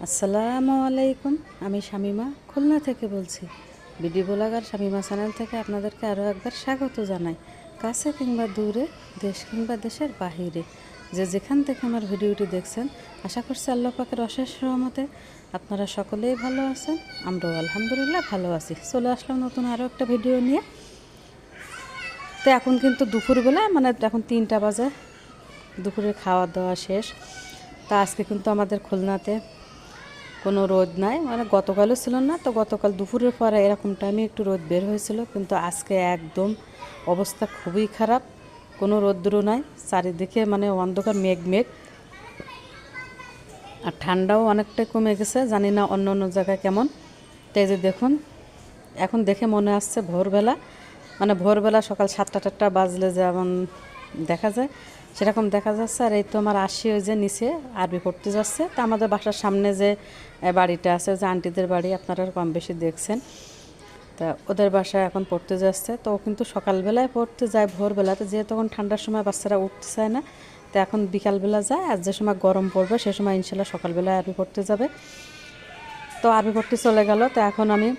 আসসালামু আলাইকুম। আমি শামিমা খুলনা থেকে বলছি। ভিডিও ব্লগার শামিমা চ্যানেল থেকে আপনাদেরকে আরও একবার স্বাগত জানাই। কাছে কিংবা দূরে, দেশ কিংবা দেশের বাহিরে, যে যেখান থেকে আমার ভিডিওটি দেখছেন, আশা করছি আল্লাহ পাকের অশেষ রহমতে আপনারা সকলেই ভালো আছেন। আমরাও আলহামদুলিল্লাহ ভালো আছি। চলে আসলাম নতুন আরও একটা ভিডিও নিয়ে। তো এখন কিন্তু দুপুরবেলা, মানে এখন 3টা বাজে, দুপুরে খাওয়া দাওয়া শেষ। তা আজকে কিন্তু আমাদের খুলনাতে কোনো রোদ নাই, মানে গতকালও ছিল না। তো গতকাল দুপুরের পরে এরকম টাইমে একটু রোদ বের হয়েছিল, কিন্তু আজকে একদম অবস্থা খুবই খারাপ। কোনো রোদ্র নাই, চারিদিকে মানে অন্ধকার মেঘ মেঘ। আর ঠান্ডাও অনেকটাই কমে গেছে, জানি না অন্য অন্য জায়গায় কেমন। তো এই যে দেখুন, এখন দেখে মনে আসছে ভোরবেলা, মানে ভোরবেলা সকাল 7টা-8টা বাজলে যেমন দেখা যায় সেরকম দেখা যাচ্ছে। আর এই তো আমার আসি ওই যে নিচে আরবি পড়তে যাচ্ছে। তা আমাদের বাসার সামনে যে বাড়িটা আছে, যে আন্টিদের বাড়ি, আপনারা কম বেশি দেখছেন। তা ওদের বাসায় এখন পড়তে যাচ্ছে। তো ও কিন্তু সকালবেলায় পড়তে যায় ভোরবেলাতে, যেহেতু তখন ঠান্ডার সময় বাচ্চারা উঠতে চায় না। তো এখন বিকালবেলা যায়, আর যে সময় গরম পড়বে সে সময় ইনশাল্লাহ সকালবেলায় আরবি পড়তে যাবে। তো আরবি পড়তে চলে গেল। তো এখন আমি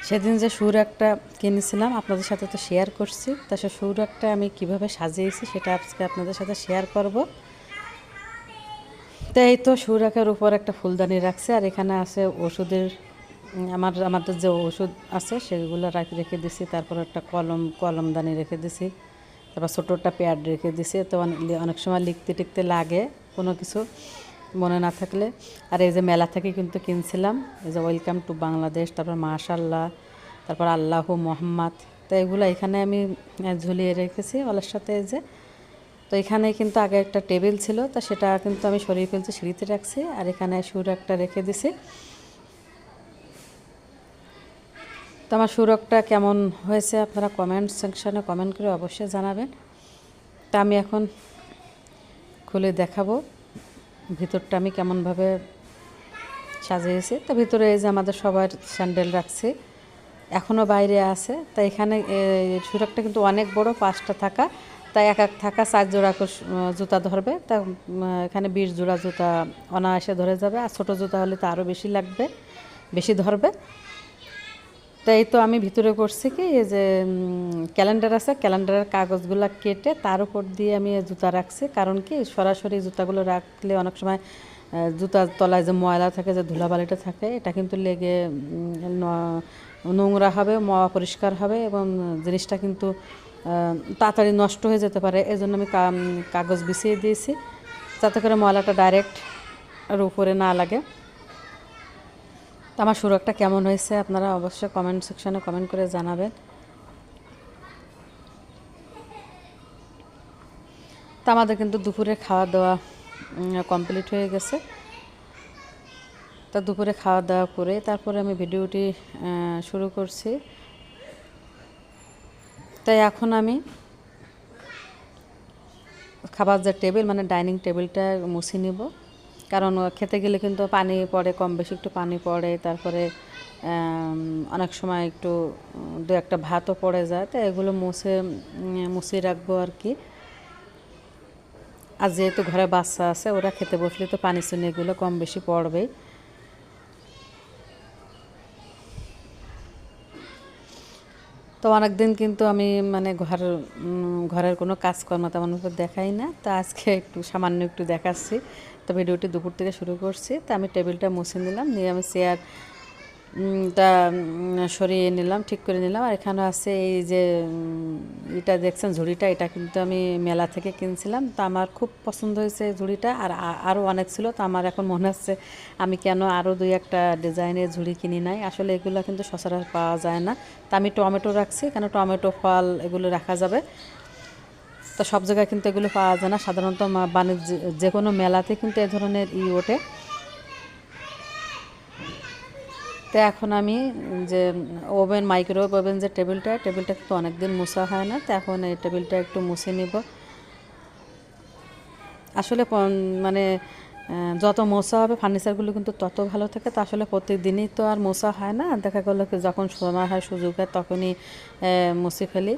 সেদিন যে সুর একটা কিনেছিলাম আপনাদের সাথে তো শেয়ার করছি। তা সে সুর একটা আমি কিভাবে সাজিয়েছি সেটা আজকে আপনাদের সাথে শেয়ার করব। তো এই তো সুরাকের উপর একটা ফুলদানি রাখছে, আর এখানে আছে ওষুধের, আমাদের যে ওষুধ আছে সেগুলো রেখে দিছি। তারপর একটা কলমদানি রেখে দিছি। তারপর ছোটো একটা প্যাড রেখে দিছি। তো অনেক সময় লিখতে টিখতে লাগে কোনো কিছু মনে না থাকলে। আর এই যে মেলা থেকে কিন্তু কিনছিলাম, এই যে ওয়েলকাম টু বাংলাদেশ, তারপর মাশাল্লাহ, তারপর আল্লাহু মোহাম্মদ। তো এগুলো এখানে আমি ঝুলিয়ে রেখেছি ওলার সাথে। এই যে তো এখানে কিন্তু আগে একটা টেবিল ছিল, তা সেটা কিন্তু আমি সরিয়ে ফেলছি, সিঁড়িতে রাখছি। আর এখানে সুর একটা রেখে দিছি। তো আমার সুরকটা কেমন হয়েছে আপনারা কমেন্ট সেকশানে কমেন্ট করে অবশ্যই জানাবেন। তা আমি এখন খুলে দেখাবো ভিতরটা আমি কেমনভাবে সাজিয়েছি। তো ভিতরে এই যে আমাদের সবার স্যান্ডেল রাখছি, এখনও বাইরে আছে। তা এখানে সুরকটা কিন্তু অনেক বড়, 5টা থাকা। তাই এক থাকা 4 জোড়া জুতা ধরবে। তা এখানে 20 জোড়া জুতা অনায়াসে ধরে যাবে। আর ছোটো জুতা হলে তো আরও বেশি লাগবে, বেশি ধরবে। তো এই তো আমি ভিতরে করছি কি, এই যে ক্যালেন্ডার আছে, ক্যালেন্ডারের কাগজগুলো কেটে তার উপর দিয়ে আমি জুতা রাখছি। কারণ কি, সরাসরি জুতাগুলো রাখলে অনেক সময় জুতার তলায় যে ময়লা থাকে, যে ধুলাবালিটা থাকে, এটা কিন্তু লেগে নোংরা হবে, অপরিষ্কার হবে এবং জিনিসটা কিন্তু তাড়াতাড়ি নষ্ট হয়ে যেতে পারে। এই জন্য আমি কাগজ বিছিয়ে দিয়েছি, যাতে করে ময়লাটা ডাইরেক্ট আর উপরে না লাগে। তো আমার সুরকটা কেমন হয়েছে আপনারা অবশ্যই কমেন্ট সেকশনে কমেন্ট করে জানাবেন। তো আমাদের কিন্তু দুপুরে খাওয়া দাওয়া কমপ্লিট হয়ে গেছে। তা দুপুরে খাওয়া দাওয়া করে তারপরে আমি ভিডিওটি শুরু করছি। তাই এখন আমি খাবার যে টেবিল, মানে ডাইনিং টেবিলটা মুছে নিব। কারণ খেতে গেলে কিন্তু পানি পড়ে, কম বেশি একটু পানি পড়ে। তারপরে অনেক সময় একটু 2-1টা ভাতও পড়ে যায়। তো এগুলো মুছিয়ে রাখবো আর কি। আর যেহেতু ঘরে বাচ্চা আছে, ওরা খেতে বসলে তো পানি চুনি এগুলো কম বেশি পড়বেই। তো অনেক দিন কিন্তু আমি মানে ঘরের কোনো কাজকর্ম তেমনভাবে দেখাই না। তা আজকে একটু সামান্য একটু দেখাচ্ছি। তো ভিডিওটি দুপুর থেকে শুরু করছি। তা আমি টেবিলটা মুছে নিলাম, নিয়ে আমি টা সরিয়ে নিলাম, ঠিক করে নিলাম। আর এখানে আছে এই যে এটা দেখছেন ঝুড়িটা, এটা কিন্তু আমি মেলা থেকে কিনছিলাম। তো আমার খুব পছন্দ হয়েছে ঝুড়িটা। আর আরও অনেক ছিল। তো আমার এখন মনে হচ্ছে আমি কেন আরও 2-1টা ডিজাইনের ঝুড়ি কিনি নাই। আসলে এগুলো কিন্তু সচরাচর পাওয়া যায় না। তা আমি টমেটো রাখছি, কেন টমেটো, ফল এগুলো রাখা যাবে। তো সব জায়গায় কিন্তু এগুলো পাওয়া যায় না। সাধারণত বাণিজ্য যে কোনো মেলাতে কিন্তু এ ধরনের ওঠে। তো এখন আমি যে মাইক্রোওয়েভ ওভেন যে টেবিলটা কিন্তু অনেক দিন মোছা হয় না। তো এখন এই টেবিলটা একটু মুছে নিব। আসলে মানে যত মোছা হবে ফার্নিচারগুলো কিন্তু তত ভালো থাকে। তো আসলে প্রত্যেকদিনই তো আর মোছা হয় না, দেখা গেলো যখন সময় হয়, সুযোগ হয়, তখনই মুছে ফেলি।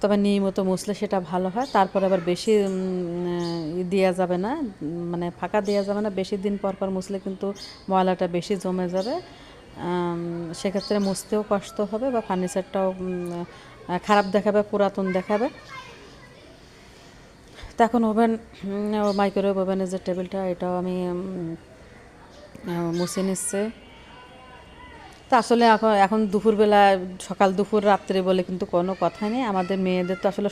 তবে নিয়মিত মুছলে সেটা ভালো হয়। তারপর আবার বেশি দেওয়া যাবে না, মানে ফাঁকা দেওয়া যাবে না, বেশি দিন পর পর মুছলে কিন্তু ময়লাটা বেশি জমে যাবে। সেক্ষেত্রে মুছতেও কষ্ট হবে বা ফার্নিচারটাও খারাপ দেখাবে, পুরাতন দেখাবে। তো এখন ওভেন, মাইক্রোওয়েভ ওভেনের যে টেবিলটা, এটাও আমি মুছে নিচ্ছে। তো আসলে এখন দুপুরবেলা, সকাল দুপুর রাত্রে বলে কিন্তু কোনো কথাই নেই। আমাদের মেয়েদের তো আসলে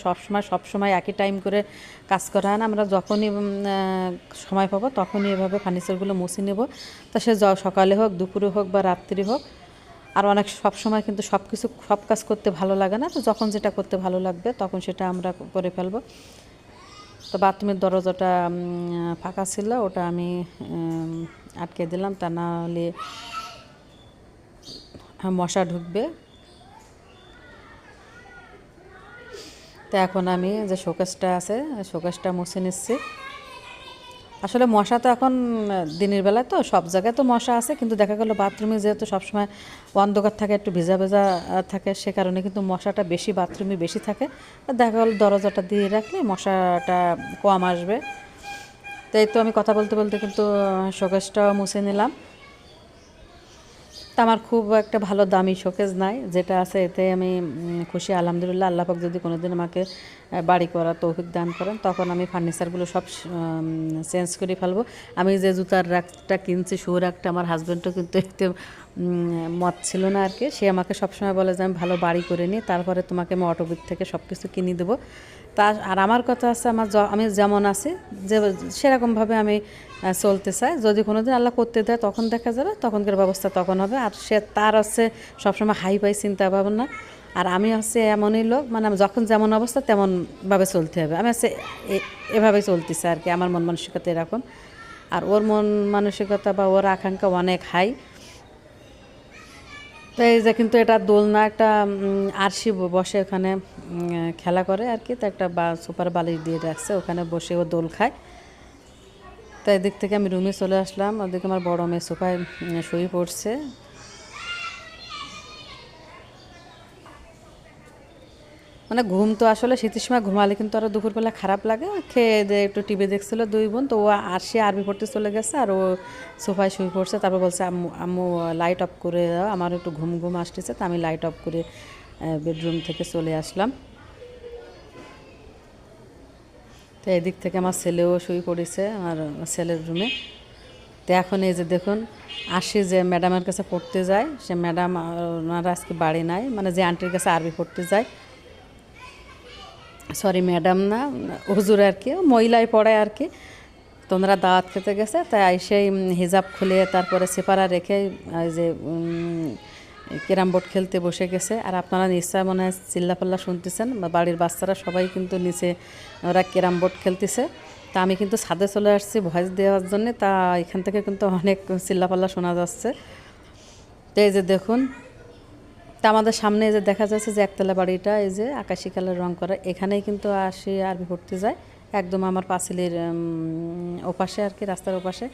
সবসময় একই টাইম করে কাজ করা হয় না। আমরা যখনই সময় পাবো তখনই এভাবে ফার্নিচারগুলো মুছে নেব। তা সে সকালে হোক, দুপুরে হোক বা রাত্রি হোক। আর অনেক সবসময় কিন্তু সব কাজ করতে ভালো লাগে না, তো যখন যেটা করতে ভালো লাগবে তখন সেটা আমরা করে ফেলবো। তো বাথরুমের দরজাটা ফাঁকা ছিল, ওটা আমি আটকে দিলাম, তা না হলে মশা ঢুকবে। তো এখন আমি যে শোকেসটা আছে, শোকেসটা মুছে নিচ্ছি। আসলে মশা তো এখন দিনের বেলায় তো সব জায়গায় তো মশা আছে, কিন্তু দেখা গেলো বাথরুমে যেহেতু সবসময় অন্ধকার থাকে, একটু ভেজা ভেজা থাকে, সে কারণে কিন্তু মশাটা বেশি বাথরুমে বেশি থাকে। দেখা গেলো দরজাটা দিয়ে রাখলে মশাটা কম আসবে। তাই তো আমি কথা বলতে বলতে কিন্তু শোকেসটাও মুছে নিলাম। তা আমার খুব একটা ভালো দামি শোকেস নাই, যেটা আছে এতে আমি খুশি, আলহামদুলিল্লাহ। আল্লাহ পাক যদি কোনোদিন আমাকে বাড়ি করার তৌফিক দান করেন, তখন আমি ফার্নিচারগুলো সব চেঞ্জ করে ফেলবো। আমি যে জুতার রাকটা কিনছি, শু রাকটা, আমার হাজব্যান্ডও কিন্তু এতে মত ছিল না আর কি। সে আমাকে সবসময় বলে যে আমি ভালো বাড়ি করে নিই, তারপরে তোমাকে আমি অটোবিট থেকে সব কিছু কিনে দেবো। আর আমার কথা আছে, আমি যেমন আছি যে সেরকমভাবে আমি চলতে চাই। যদি কোনো দিন আল্লাহ করতে দেয় তখন দেখা যাবে, তখনকার ব্যবস্থা তখন হবে। আর তার হচ্ছে সবসময় হাই ফাই চিন্তা ভাবনা, আর আমি হচ্ছে এমনই লোক, মানে যখন যেমন অবস্থা তেমনভাবে চলতে হবে। আমি হচ্ছে এভাবেই চলতেছে আর কি, আমার মন মানসিকতা এরকম। আর ওর মন মানসিকতা বা ওর আকাঙ্ক্ষা অনেক হাই। তো এই যে কিন্তু এটা দোলনা, একটা আরশি বসে ওখানে খেলা করে আর কি। তো একটা সুপার বালিশ দিয়ে রাখছে, ওখানে বসে ও দোল খায়। তো এদিক থেকে আমি রুমে চলে আসলাম, ওদিকে আমার বড় মেয়ে সোফায় শুয়ে পড়ছে। মানে ঘুম তো আসলে শীতের সময় ঘুমালে কিন্তু আরও দুপুরবেলা খারাপ লাগে। খেয়ে দিয়ে একটু টিভি দেখছিল দুই বোন, তো ও আসে আরবি পড়তে চলে গেছে, আর ও সোফায় শুয়ে পড়ছে। তারপর বলছে আম্মু আম্মু লাইট অফ করে দাও, আমার একটু ঘুম ঘুম আসতেছে। তো আমি লাইট অফ করে বেডরুম থেকে চলে আসলাম। তো এদিক থেকে আমার ছেলেও শুয়ে পড়েছে আমার ছেলের রুমে। তো এখন এই যে দেখুন, আসি যে ম্যাডামের কাছে পড়তে যায়, সে ম্যাডাম ওনারা আজকে বাড়ি নাই, মানে যে আন্টির কাছে আরবি পড়তে যায়, সরি ম্যাডাম না, হুজুর আর কি, মহিলাই পড়ায় আর কি। তোমরা দাওয়াত খেতে গেছে, তাই সেই হিজাব খুলে তারপরে সেপারা রেখে এই যে ক্যারাম বোর্ড খেলতে বসে গেছে। আর আপনারা নিশ্চয় মনে হয় চিল্লাপাল্লা শুনতেছেন, বাড়ির বাচ্চারা সবাই কিন্তু নিচে ওরা ক্যারাম বোর্ড খেলতেছে। তা আমি কিন্তু ছাদে চলে আসছি ভয়েস দেওয়ার জন্যে, তা এখান থেকে কিন্তু অনেক চিল্লাপাল্লা শোনা যাচ্ছে। তো এই যে দেখুন, তা আমাদের সামনে যে দেখা যাচ্ছে যে একতলা বাড়িটা, এই যে আকাশি কালার রং করা, এখানেই কিন্তু আসি আরবি পড়তে যায়, একদম আমার পাঁচিলের ওপাশে আর কি, রাস্তার ওপাশে।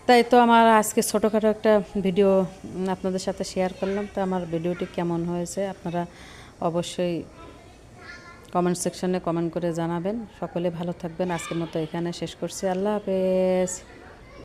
তাই তো আমার আজকে ছোটোখাটো একটা ভিডিও আপনাদের সাথে শেয়ার করলাম। তো আমার ভিডিওটি কেমন হয়েছে আপনারা অবশ্যই কমেন্ট সেকশনে কমেন্ট করে জানাবেন। সকলে ভালো থাকবেন। আজকের মতো এখানে শেষ করছি। আল্লাহ হাফেজ।